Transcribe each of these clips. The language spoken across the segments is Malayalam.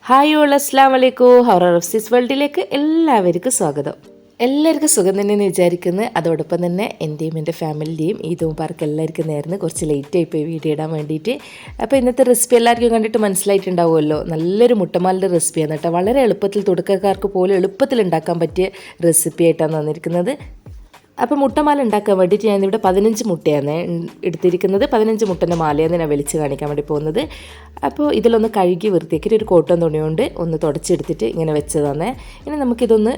ഹായ് ഓൾ അസ്സാം വലൈക്കും. ഹൊറർ റഫ്സീസ് വേൾഡിലേക്ക് എല്ലാവർക്കും സ്വാഗതം. എല്ലാവർക്കും സുഖം തന്നെയെന്ന് വിചാരിക്കുന്നത്. അതോടൊപ്പം തന്നെ എൻ്റെയും എൻ്റെ ഫാമിലിൻ്റെയും ഈദ് മുബാറക്ക് എല്ലാവർക്കും നേർന്ന് കുറച്ച് ലേറ്റായി പോയി വീഡിയോ ഇടാൻ വേണ്ടിയിട്ട്. അപ്പോൾ ഇന്നത്തെ റെസിപ്പി എല്ലാവർക്കും കണ്ടിട്ട് മനസ്സിലായിട്ടുണ്ടാവുമല്ലോ. നല്ലൊരു മുട്ടമാലിൻ്റെ റെസിപ്പിയാണ് കേട്ടോ. വളരെ എളുപ്പത്തിൽ തുടക്കക്കാർക്ക് പോലും എളുപ്പത്തിൽ ഉണ്ടാക്കാൻ പറ്റിയ റെസിപ്പി ആയിട്ടാണ് വന്നിരിക്കുന്നത്. അപ്പോൾ മുട്ടമാല ഉണ്ടാക്കാൻ വേണ്ടിയിട്ട് ഞാനിവിടെ 15 മുട്ടയാണ് എടുത്തിരിക്കുന്നത്. 15 മുട്ടൻ്റെ മാലയാണ് ഞാൻ വലിച്ച് കാണിക്കാൻ വേണ്ടി പോകുന്നത്. അപ്പോൾ ഇതിലൊന്ന് കഴുകി വൃത്തിയാക്കിയിട്ട് ഒരു കോട്ടൺ തുണി കൊണ്ട് ഒന്ന് തുടച്ചെടുത്തിട്ട് ഇങ്ങനെ വെച്ചതാണ്. ഇനി നമുക്കിതൊന്ന്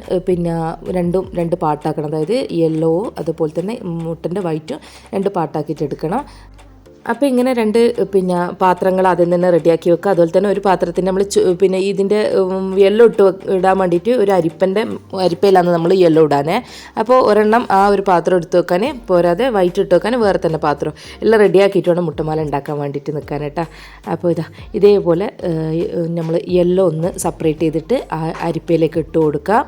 രണ്ട് പാട്ടാക്കണം. അതായത് യെല്ലോ അതുപോലെ തന്നെ മുട്ടൻ്റെ വൈറ്റും 2 പാട്ടാക്കിയിട്ട് എടുക്കണം. അപ്പോൾ ഇങ്ങനെ 2 പാത്രങ്ങൾ ആദ്യം തന്നെ റെഡിയാക്കി വെക്കുക. അതുപോലെ തന്നെ ഒരു പാത്രത്തിന് നമ്മൾ ഇതിൻ്റെ യെല്ലോ ഇടാൻ വേണ്ടിയിട്ട് ഒരു അരിപ്പയിലാണ് നമ്മൾ യെല്ലോ ഇടാനേ. അപ്പോൾ ഒരെണ്ണം ആ ഒരു പാത്രം എടുത്ത് വെക്കാൻ, പോരാതെ വൈറ്റ് ഇട്ട് വെക്കാൻ വേറെ തന്നെ പാത്രം എല്ലാം റെഡിയാക്കിയിട്ട് വേണം മുട്ടമാല ഉണ്ടാക്കാൻ വേണ്ടിയിട്ട് നിൽക്കാൻ കേട്ടോ. അപ്പോൾ ഇതേപോലെ നമ്മൾ യെല്ലോ ഒന്ന് സെപ്പറേറ്റ് ചെയ്തിട്ട് ആ അരിപ്പയിലേക്ക് ഇട്ട് കൊടുക്കുക.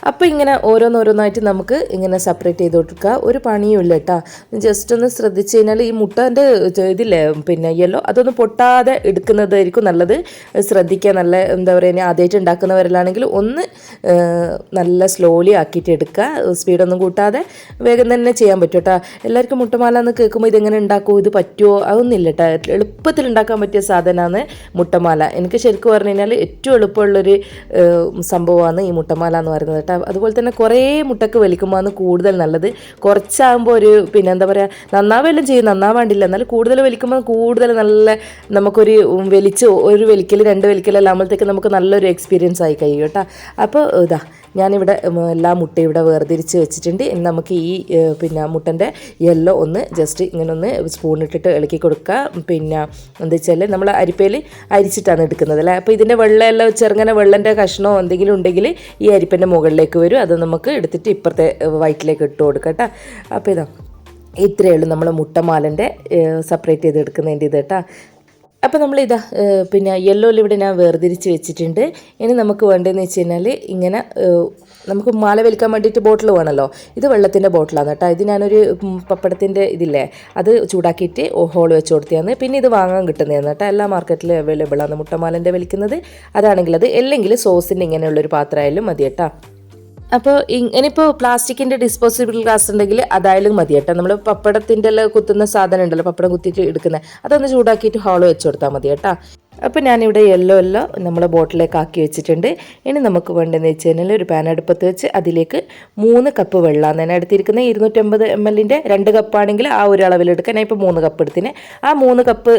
അപ്പോൾ ഇങ്ങനെ ഓരോന്നോരോന്നായിട്ട് നമുക്ക് ഇങ്ങനെ സെപ്പറേറ്റ് ചെയ്ത് കൊടുക്കുക. ഒരു പണിയും ഇല്ല കേട്ടോ. ജസ്റ്റ് ഒന്ന് ശ്രദ്ധിച്ച് കഴിഞ്ഞാൽ ഈ മുട്ടൻ്റെ ഇതില്ലേ യെല്ലോ അതൊന്ന് പൊട്ടാതെ എടുക്കുന്നതായിരിക്കും നല്ലത്. ശ്രദ്ധിക്കുക. നല്ല എന്താ പറയുക, ആദ്യമായിട്ട് ഉണ്ടാക്കുന്നവരിലാണെങ്കിൽ ഒന്ന് നല്ല സ്ലോലി ആക്കിയിട്ട് എടുക്കുക. സ്പീഡൊന്നും കൂട്ടാതെ വേഗം തന്നെ ചെയ്യാൻ പറ്റും കേട്ടോ. എല്ലാവർക്കും മുട്ടമാല എന്ന് കേൾക്കുമ്പോൾ ഇതെങ്ങനെ ഉണ്ടാക്കുമോ, ഇത് പറ്റുമോ, അതൊന്നുമില്ല കേട്ടോ. എളുപ്പത്തിൽ ഉണ്ടാക്കാൻ പറ്റിയ സാധനമാണ് മുട്ടമാല. എനിക്ക് ശരിക്കും പറഞ്ഞു കഴിഞ്ഞാൽ ഏറ്റവും എളുപ്പമുള്ളൊരു സംഭവമാണ് ഈ മുട്ടമാല എന്ന് പറയുന്നത് കേട്ടോ. അതുപോലെ തന്നെ കുറേ മുട്ടക്ക് വലിക്കുമ്പോൾ കൂടുതൽ നല്ലത്. കുറച്ചാകുമ്പോൾ ഒരു എന്താ പറയുക, നന്നാവെല്ലാം ചെയ്യും, നന്നാവാണ്ടില്ല. എന്നാലും കൂടുതൽ വലിക്കുമ്പോൾ കൂടുതൽ നല്ല നമുക്കൊരു ഒരു വലിക്കൽ 2 വലിക്കലെല്ലാം ആകുമ്പോഴത്തേക്ക് നമുക്ക് നല്ലൊരു എക്സ്പീരിയൻസ് ആയി കഴിയും കേട്ടോ. അപ്പോൾ ഞാനിവിടെ എല്ലാ മുട്ടയും ഇവിടെ വേർതിരിച്ച് വെച്ചിട്ടുണ്ട്. ഇനി നമുക്ക് ഈ മുട്ടൻ്റെ യെല്ലോ ഒന്ന് ജസ്റ്റ് ഇങ്ങനെ ഒന്ന് സ്പൂണിട്ടിട്ട് ഇളക്കി കൊടുക്കുക. എന്താ വെച്ചാൽ നമ്മൾ അരിപ്പയിൽ അരിച്ചിട്ടാണ് എടുക്കുന്നത് അല്ലേ. അപ്പോൾ ഇതിൻ്റെ വെള്ളമെല്ലാം ചെറുങ്ങനെ വെള്ളൻ്റെ കഷ്ണമോ എന്തെങ്കിലും ഉണ്ടെങ്കിൽ ഈ അരിപ്പൻ്റെ മുകളിലേക്ക് വരും. അത് നമുക്ക് എടുത്തിട്ട് ഇപ്പുറത്തെ വയറ്റിലേക്ക് ഇട്ട് കൊടുക്കാം കേട്ടോ. അപ്പോൾ ഇത്രയേ ഉള്ളൂ നമ്മൾ മുട്ടമാലൻ്റെ സെപ്പറേറ്റ് ചെയ്തെടുക്കുന്നതിൻ്റെ ഇത് കേട്ടോ. അപ്പോൾ നമ്മളിതാ യെല്ലോയിൽ ഇവിടെ ഞാൻ വേർതിരിച്ച് വെച്ചിട്ടുണ്ട്. ഇനി നമുക്ക് വേണ്ടതെന്ന് വെച്ച് കഴിഞ്ഞാൽ ഇങ്ങനെ നമുക്ക് മാല വലിക്കാൻ വേണ്ടിയിട്ട് ബോട്ടിൽ വേണമല്ലോ. ഇത് വെള്ളത്തിൻ്റെ ബോട്ടിലാണ് കേട്ടോ. ഇത് ഞാനൊരു പപ്പടത്തിൻ്റെ ഇതില്ലേ അത് ചൂടാക്കിയിട്ട് ഹോൾ വെച്ച് കൊടുത്തതാണ്. പിന്നെ ഇത് വാങ്ങാൻ കിട്ടുന്നതാണ് കേട്ടോ. എല്ലാ മാർക്കറ്റിലും അവൈലബിൾ ആണ് മുട്ടമാലൻ്റെ വലിക്കുന്നത്. അതാണെങ്കിൽ അത് അല്ലെങ്കിൽ സോസിൻ്റെ ഇങ്ങനെയുള്ളൊരു പാത്രമായാലും മതി കേട്ടോ. അപ്പോൾ ഇനിയിപ്പോൾ പ്ലാസ്റ്റിക്കിൻ്റെ ഡിസ്പോസിബിൾ ഗ്ലാസ് ഉണ്ടെങ്കിൽ അതായാലും മതി കേട്ടോ. നമ്മൾ പപ്പടത്തിൻ്റെ എല്ലാം കുത്തുന്ന സാധനം ഉണ്ടല്ലോ, പപ്പടം കുത്തിയിട്ട് എടുക്കുന്നത്, അതൊന്ന് ചൂടാക്കിയിട്ട് ഹോൾ വെച്ച് കൊടുത്താൽ മതി കേട്ടോ. അപ്പോൾ ഞാനിവിടെ യെല്ലോ നമ്മൾ ബോട്ടിലേക്ക് ആക്കി വെച്ചിട്ടുണ്ട്. ഇനി നമുക്ക് വേണ്ടതെന്ന് വെച്ച് കഴിഞ്ഞാൽ ഒരു പാൻ അടുപ്പത്ത് വെച്ച് അതിലേക്ക് 3 കപ്പ് വെള്ളമാണ് ഞാൻ എടുത്തിരിക്കുന്നത്. 250 ml 2 കപ്പാണെങ്കിൽ ആ ഒരു അളവിലെടുക്കാൻ ഞാൻ ഇപ്പോൾ 3 കപ്പ് എടുത്തിന്. ആ 3 കപ്പ്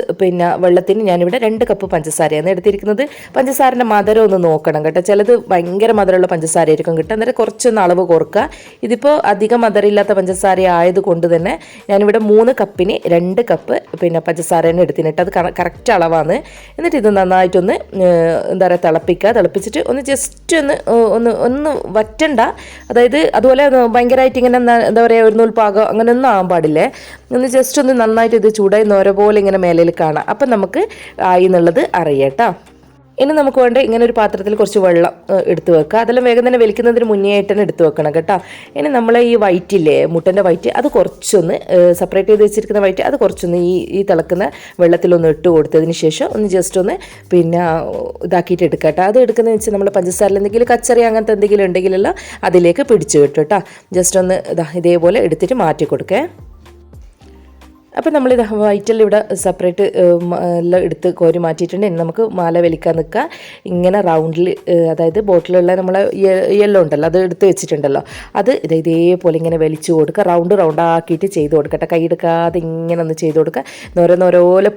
വെള്ളത്തിന് ഞാനിവിടെ 2 കപ്പ് പഞ്ചസാരയാണ് എടുത്തിരിക്കുന്നത്. പഞ്ചസാരൻ്റെ മധുരം ഒന്ന് നോക്കണം കേട്ടോ. ചിലത് ഭയങ്കര മധുരമുള്ള പഞ്ചസാര ആയിരിക്കും കിട്ടുക. അന്നേരം കുറച്ചൊന്ന് അളവ് കുറക്കുക. ഇതിപ്പോൾ അധികം മധുരമില്ലാത്ത പഞ്ചസാര ആയതുകൊണ്ട് തന്നെ ഞാനിവിടെ 3 കപ്പിന് 2 കപ്പ് പഞ്ചസാരേനെ എടുത്തിട്ട് അത് കറക്റ്റ് അളവാണ്. എന്നിട്ട് ഇത് നന്നായിട്ടൊന്ന് എന്താ പറയുക തിളപ്പിച്ചിട്ട് ഒന്ന് ജസ്റ്റ് ഒന്ന് വറ്റണ്ട. അതായത് അതുപോലെ ഭയങ്കരമായിട്ട് ഇങ്ങനെ എന്താ പറയുക ഒരു നൂൽപ്പാകം അങ്ങനെയൊന്നും ആകാൻ പാടില്ലേ. ഒന്ന് ജസ്റ്റ് ഒന്ന് നന്നായിട്ട് ഇത് ചൂടായി നോര പോലെ ഇങ്ങനെ മേലയിൽ കാണാം. അപ്പം നമുക്ക് ആയി എന്നുള്ളത് അറിയാം കേട്ടോ. ഇനി നമുക്ക് വേണ്ട ഇങ്ങനെ ഒരു പാത്രത്തിൽ കുറച്ച് വെള്ളം എടുത്ത് വെക്കുക. അതെല്ലാം വേഗം തന്നെ വലിക്കുന്നതിന് മുന്നേ ആയിട്ട് തന്നെ എടുത്ത് വെക്കണം കേട്ടോ. ഇനി നമ്മൾ ഈ വൈറ്റില്ലേ, മുട്ടൻ്റെ വൈറ്റ്, അത് കുറച്ചൊന്ന് സെപ്പറേറ്റ് ചെയ്ത് വെച്ചിരിക്കുന്ന വൈറ്റ് അത് കുറച്ചൊന്ന് ഈ തിളക്കുന്ന വെള്ളത്തിലൊന്ന് ഇട്ട് കൊടുത്തതിന് ശേഷം ഒന്ന് ജസ്റ്റ് ഒന്ന് ഇതാക്കിയിട്ട് എടുക്കുക കേട്ടോ. അത് എടുക്കുന്നതെന്ന് വെച്ചാൽ നമ്മൾ പഞ്ചസാരയിൽ എന്തെങ്കിലും കച്ചറി അങ്ങനത്തെ എന്തെങ്കിലും ഉണ്ടെങ്കിലെല്ലാം അതിലേക്ക് പിടിച്ചു കിട്ടും കേട്ടോ. ജസ്റ്റ് ഒന്ന് ഇതേപോലെ എടുത്തിട്ട് മാറ്റി കൊടുക്കേ. അപ്പോൾ നമ്മളിത് വൈറ്റെല്ലാം ഇവിടെ സെപ്പറേറ്റ് എല്ലാം എടുത്ത് കോരി മാറ്റിയിട്ടുണ്ട്. ഇനി നമുക്ക് മാല വലിക്കാൻ നിൽക്കുക. ഇങ്ങനെ റൗണ്ടിൽ, അതായത് ബോട്ടിലുള്ള നമ്മളെ യെല്ലോ ഉണ്ടല്ലോ അത് എടുത്ത് വെച്ചിട്ടുണ്ടല്ലോ, അത് ഇതേപോലെ ഇങ്ങനെ വലിച്ചു കൊടുക്കുക. റൗണ്ട് ആക്കിയിട്ട് ചെയ്ത് കൊടുക്കട്ടെ. കൈയെടുക്കാതെ ഇങ്ങനെ ഒന്ന് ചെയ്ത് കൊടുക്കുക. നോരോലെ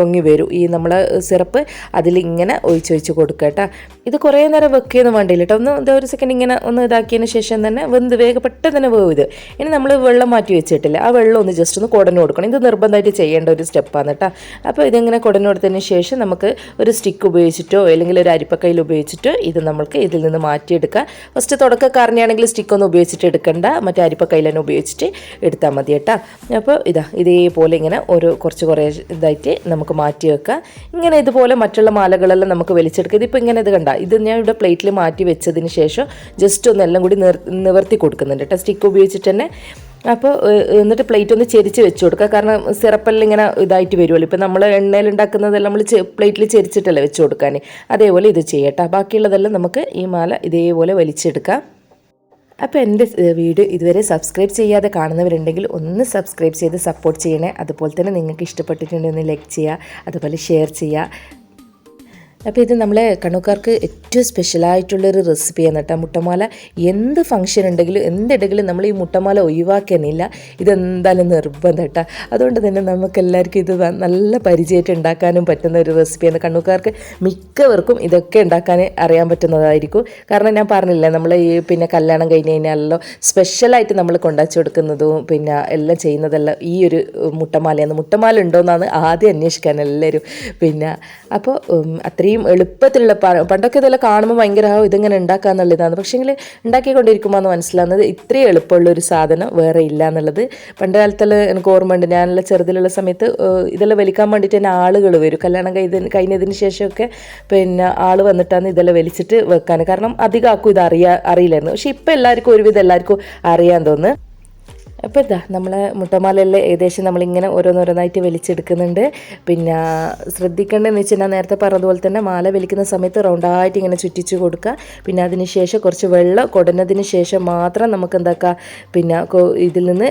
പൊങ്ങി വരും ഈ നമ്മളെ സിറപ്പ്. അതിലിങ്ങനെ ഒഴിച്ച് കൊടുക്കുക കേട്ടോ. ഇത് കുറേ നേരം വെക്കുകയൊന്നും വേണ്ടില്ല കേട്ടോ. ഒരു സെക്കൻഡ് ഇങ്ങനെ ഒന്ന് ഇതാക്കിയതിന് ശേഷം തന്നെ വേഗം പെട്ടെന്ന് തന്നെ വേവ് ഇത്. ഇനി നമ്മൾ വെള്ളം മാറ്റി വെച്ചിട്ടില്ല, ആ വെള്ളം ഒന്ന് ജസ്റ്റ് ഒന്ന് കുടഞ്ഞു കൊടുക്കണം. ഇത് നിർബന്ധമായിട്ട് ചെയ്യേണ്ട ഒരു സ്റ്റെപ്പാണ് കേട്ടോ. അപ്പോൾ ഇതിങ്ങനെ കുടഞ്ഞു കൊടുത്തതിന് ശേഷം നമുക്ക് ഒരു സ്റ്റിക്ക് ഉപയോഗിച്ചിട്ടോ അല്ലെങ്കിൽ ഒരു അരിപ്പക്കയിൽ ഉപയോഗിച്ചിട്ടോ ഇത് നമ്മൾക്ക് ഇതിൽ നിന്ന് മാറ്റിയെടുക്കുക. ഫസ്റ്റ് തുടക്കക്കാരനെയാണെങ്കിൽ സ്റ്റിക്കൊന്നും ഉപയോഗിച്ചിട്ട് എടുക്കണ്ട, മറ്റേ അരിപ്പക്കയിൽ തന്നെ ഉപയോഗിച്ചിട്ട് എടുത്താൽ മതി കേട്ടോ. അപ്പോൾ ഇതേപോലെ ഇങ്ങനെ കുറേ ഇതായിട്ട് നമുക്ക് മാറ്റി വെക്കുക. ഇങ്ങനെ ഇതുപോലെ മറ്റുള്ള മാലകളെല്ലാം നമുക്ക് വലിച്ചെടുക്കുക. ഇതിപ്പോൾ ഇങ്ങനെ ഇത് കണ്ട, ഇത് ഞാൻ ഇവിടെ പ്ലേറ്റിൽ മാറ്റി വെച്ചതിന് ശേഷം ജസ്റ്റ് ഒന്ന് എല്ലാം കൂടി നിവർത്തി കൊടുക്കുന്നുണ്ട് കേട്ടോ. സ്റ്റിക്ക് ഉപയോഗിച്ചിട്ട് തന്നെ അപ്പോൾ എന്നിട്ട് പ്ലേറ്റ് ഒന്ന് ചെരിച്ച് വെച്ച് കൊടുക്കുക. കാരണം സിറപ്പെല്ലാം ഇങ്ങനെ ഇതായിട്ട് വരുമല്ലോ. ഇപ്പോൾ നമ്മൾ എണ്ണയിൽ ഉണ്ടാക്കുന്നതെല്ലാം നമ്മൾ പ്ലേറ്റിൽ ചെരിച്ചിട്ടല്ലേ വെച്ച് കൊടുക്കാൻ. അതേപോലെ ഇത് ചെയ്യട്ടെ. ബാക്കിയുള്ളതെല്ലാം നമുക്ക് ഈ മാല ഇതേപോലെ വലിച്ചെടുക്കാം. അപ്പോൾ എൻ്റെ വീഡിയോ ഇതുവരെ സബ്സ്ക്രൈബ് ചെയ്യാതെ കാണുന്നവരുണ്ടെങ്കിൽ ഒന്ന് സബ്സ്ക്രൈബ് ചെയ്ത് സപ്പോർട്ട് ചെയ്യണേ. അതുപോലെ തന്നെ നിങ്ങൾക്ക് ഇഷ്ടപ്പെട്ടിട്ടുണ്ടെങ്കിൽ ഒന്ന് ലൈക്ക് ചെയ്യുക, അതുപോലെ ഷെയർ ചെയ്യുക. അപ്പോൾ ഇത് നമ്മളെ കണ്ണൂക്കാർക്ക് ഏറ്റവും സ്പെഷ്യലായിട്ടുള്ളൊരു റെസിപ്പിയാണ് കേട്ടോ മുട്ടമാല. എന്ത് ഫംഗ്ഷൻ ഉണ്ടെങ്കിലും എന്തുണ്ടെങ്കിലും നമ്മൾ ഈ മുട്ടമാല ഒഴിവാക്കാനില്ല. ഇതെന്തായാലും നിർബന്ധം കേട്ടോ. അതുകൊണ്ട് തന്നെ നമുക്കെല്ലാവർക്കും ഇത് നല്ല പരിചയമായിട്ട് ഉണ്ടാക്കാനും പറ്റുന്ന ഒരു റെസിപ്പിയാണ്. കണ്ണൂക്കാർക്ക് മിക്കവർക്കും ഇതൊക്കെ ഉണ്ടാക്കാൻ അറിയാൻ പറ്റുന്നതായിരിക്കും. കാരണം ഞാൻ പറഞ്ഞില്ല, നമ്മൾ ഈ കല്യാണം കഴിഞ്ഞ് കഴിഞ്ഞാലല്ലോ സ്പെഷ്യലായിട്ട് നമ്മൾ കൊണ്ടാച്ചു കൊടുക്കുന്നതും എല്ലാം ചെയ്യുന്നതെല്ലാം ഈ ഒരു മുട്ടമാലയാണ്. മുട്ടമാല ഉണ്ടോയെന്നാണ് ആദ്യം അന്വേഷിക്കാൻ എല്ലാവരും. അപ്പോൾ അത്രയും എളുപ്പത്തിലുള്ള പണ്ടൊക്കെ ഇതെല്ലാം കാണുമ്പോൾ ഭയങ്കര ഇതെങ്ങനെ ഉണ്ടാക്കാന്നുള്ളതാണ്. പക്ഷേങ്കിൽ ഉണ്ടാക്കിക്കൊണ്ടിരിക്കുമ്പോൾ മനസ്സിലാകുന്നത് ഇത്രയും എളുപ്പമുള്ളൊരു സാധനം വേറെ ഇല്ല എന്നുള്ളത്. പണ്ട് കാലത്തെല്ലാം എനിക്ക് ഓർമ്മയുണ്ട്, ഞാനെല്ലാം ചെറുതിലുള്ള സമയത്ത് ഇതെല്ലാം വലിക്കാൻ വേണ്ടിയിട്ട് തന്നെ ആളുകൾ വരും. കല്യാണം കഴിഞ്ഞതിന് ശേഷമൊക്കെ ആൾ വന്നിട്ടാണ് ഇതെല്ലാം വലിച്ചിട്ട് വെക്കാൻ. കാരണം അധികം ആർക്കും ഇത് അറിയില്ലായിരുന്നു. പക്ഷേ ഇപ്പം എല്ലാവർക്കും എല്ലാവർക്കും അറിയാൻ തോന്നുന്നു. അപ്പോൾ ഇതാ നമ്മളെ മുട്ടമാലയെല്ലാം ഏകദേശം നമ്മളിങ്ങനെ ഓരോന്നോരോന്നായിട്ട് വലിച്ചെടുക്കുന്നുണ്ട്. ശ്രദ്ധിക്കേണ്ടതെന്ന് വെച്ചാൽ ഞാൻ നേരത്തെ പറഞ്ഞതുപോലെ തന്നെ മാല വലിക്കുന്ന സമയത്ത് റൗണ്ടായിട്ട് ഇങ്ങനെ ചുറ്റിച്ച് കൊടുക്കുക. അതിന് ശേഷം കുറച്ച് വെള്ളം കൊടഞ്ഞതിന് ശേഷം മാത്രം നമുക്ക് ഇതിൽ നിന്ന്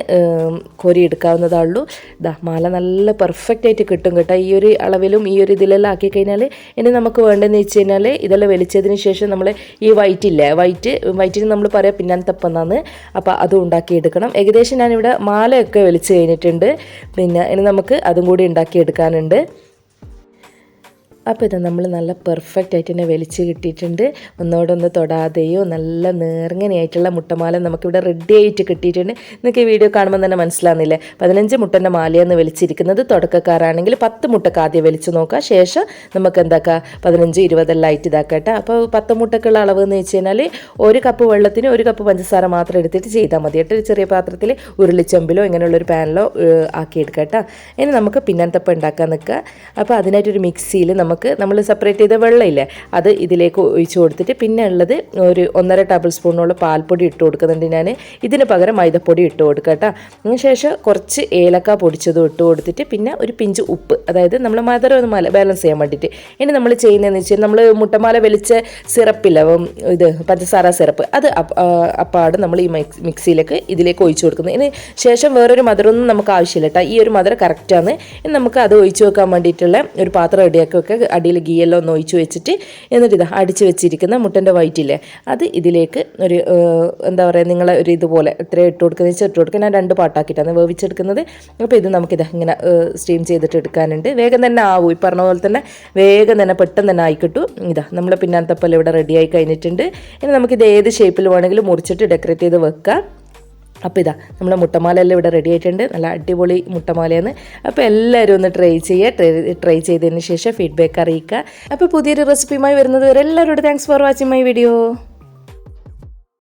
കോരിയെടുക്കാവുന്നതാണുള്ളൂ. ഇതാ മാല നല്ല പെർഫെക്റ്റ് ആയിട്ട് കിട്ടും കേട്ടോ. ഈ ഒരു അളവിലും ഈ ഒരു ഇതിലെല്ലാം ആക്കി കഴിഞ്ഞാൽ ഇനി നമുക്ക് വേണ്ടതെന്ന് വെച്ച് കഴിഞ്ഞാൽ ഇതെല്ലാം വലിച്ചതിന് ശേഷം നമ്മൾ ഈ വൈറ്റിന് നമ്മൾ പറയാം പിന്നാന്തപ്പെന്നാണ്. അപ്പോൾ അതും ഉണ്ടാക്കിയെടുക്കണം. ഏകദേശം ഞാനിവിടെ മാലയൊക്കെ വലിച്ചു കഴിഞ്ഞിട്ടുണ്ട്. ഇനി നമുക്ക് അതും കൂടി ഉണ്ടാക്കിയെടുക്കാനുണ്ട്. അപ്പോൾ ഇത് നമ്മൾ നല്ല പെർഫെക്റ്റ് ആയിട്ട് തന്നെ വലിച്ച് കിട്ടിയിട്ടുണ്ട്. ഒന്നോടൊന്ന് തൊടാതെയോ നല്ല നേർങ്ങനെയായിട്ടുള്ള മുട്ടമാല നമുക്കിവിടെ റെഡി ആയിട്ട് കിട്ടിയിട്ടുണ്ട്. നിങ്ങൾക്ക് ഈ വീഡിയോ കാണുമ്പോൾ തന്നെ മനസ്സിലാകുന്നില്ലേ, 15 മുട്ടൻ്റെ മാലയെന്ന് വലിച്ചിരിക്കുന്നത്. തുടക്കക്കാരാണെങ്കിൽ 10 മുട്ടക്ക് ആദ്യം വലിച്ചു നോക്കുക. ശേഷം നമുക്ക് 15, 20 എല്ലാം ആയിട്ട് ഇതാക്കട്ടെ. അപ്പോൾ 10 മുട്ടക്കുള്ള അളവ് എന്ന് വെച്ച് കഴിഞ്ഞാൽ 1 കപ്പ് വെള്ളത്തിന് 1 കപ്പ് പഞ്ചസാര മാത്രം എടുത്തിട്ട് ചെയ്താൽ മതി. ഒരു ചെറിയ പാത്രത്തിൽ ഉരുളിച്ചെമ്പിലോ ഇങ്ങനെയുള്ളൊരു പാനിലോ ആക്കിയെടുക്കട്ടോ. ഇനി നമുക്ക് പിന്നാന്തപ്പം ഉണ്ടാക്കാൻ നിൽക്കുക. അപ്പോൾ അതിനായിട്ടൊരു മിക്സിയിൽ നമ്മൾ സെപ്പറേറ്റ് ചെയ്ത വെള്ളമില്ലേ അത് ഇതിലേക്ക് ഒഴിച്ച് കൊടുത്തിട്ട് പിന്നെ ഉള്ളത് ഒരു 1.5 ടേബിൾ സ്പൂണോളം പാൽപ്പൊടി ഇട്ട് കൊടുക്കുന്നുണ്ട് ഞാൻ. ഇതിന് പകരം മൈദപ്പൊടി ഇട്ട് കൊടുക്കുക കേട്ടോ. അതിനുശേഷം കുറച്ച് ഏലക്ക പൊടിച്ചതും ഇട്ട് കൊടുത്തിട്ട് പിന്നെ ഒരു പിഞ്ച് ഉപ്പ്, അതായത് നമ്മൾ മധുരം ഒന്ന് ബാലൻസ് ചെയ്യാൻ വേണ്ടിയിട്ട്. ഇനി നമ്മൾ ചെയ്യുന്നതെന്ന് വെച്ചാൽ നമ്മൾ മുട്ടമാല വലിച്ച സിറപ്പില്ല, ഇത് പഞ്ചസാര സിറപ്പ്, അത് അപ്പാട് നമ്മൾ ഈ മിക്സിയിലേക്ക് ഇതിലേക്ക് ഒഴിച്ച് കൊടുക്കുന്നത്. ഇതിന് ശേഷം വേറൊരു മധുരമൊന്നും നമുക്ക് ആവശ്യമില്ല കേട്ടോ. ഈ ഒരു മധുരം കറക്റ്റാണ്. ഇനി നമുക്ക് അത് ഒഴിച്ച് വെക്കാൻ വേണ്ടിയിട്ടുള്ള ഒരു പാത്രം റെഡിയാക്കി വെക്കുക. അടിയിൽ ഗീയെല്ലാം ഒന്ന് ഒഴിച്ച് വെച്ചിട്ട് എന്നിട്ട് ഇതാ അടിച്ച് വെച്ചിരിക്കുന്ന മുട്ടൻ്റെ വൈറ്റില്ലേ അത് ഇതിലേക്ക് ഒരു നിങ്ങളെ ഒരു ഇതുപോലെ എത്ര ഇട്ട് കൊടുക്കുന്നത് വെച്ചാൽ ഇട്ട് കൊടുക്കുക. ഞാൻ 2 പാട്ടാക്കിയിട്ടാണ് വേവിച്ചെടുക്കുന്നത്. അപ്പോൾ ഇത് നമുക്കിതാ ഇങ്ങനെ സ്റ്റീം ചെയ്തിട്ട് എടുക്കാനുണ്ട്. വേഗം തന്നെ ആവും. ഈ പറഞ്ഞ പോലെ തന്നെ വേഗം തന്നെ പെട്ടെന്ന് തന്നെ ആയിക്കിട്ടു. ഇതാ നമ്മൾ പിന്നാന്തപ്പല്ല ഇവിടെ റെഡിയായി കഴിഞ്ഞിട്ടുണ്ട്. ഇനി നമുക്കിത് ഏത് ഷേപ്പിൽ വേണമെങ്കിലും മുറിച്ചിട്ട് ഡെക്കറേറ്റ് ചെയ്ത് വെക്കാം. അപ്പോൾ ഇതാ നമ്മളെ മുട്ടമാലയെല്ലാം ഇവിടെ റെഡി ആയിട്ടുണ്ട്. നല്ല അടിപൊളി മുട്ടമാലയാണ്. അപ്പോൾ എല്ലാവരും ഒന്ന് ട്രൈ ചെയ്തതിന് ശേഷം ഫീഡ്ബാക്ക് അറിയിക്കുക. അപ്പോൾ പുതിയൊരു റെസിപ്പിയുമായി വരുന്നത് വരെ എല്ലാവരോടും thanks for watching my video.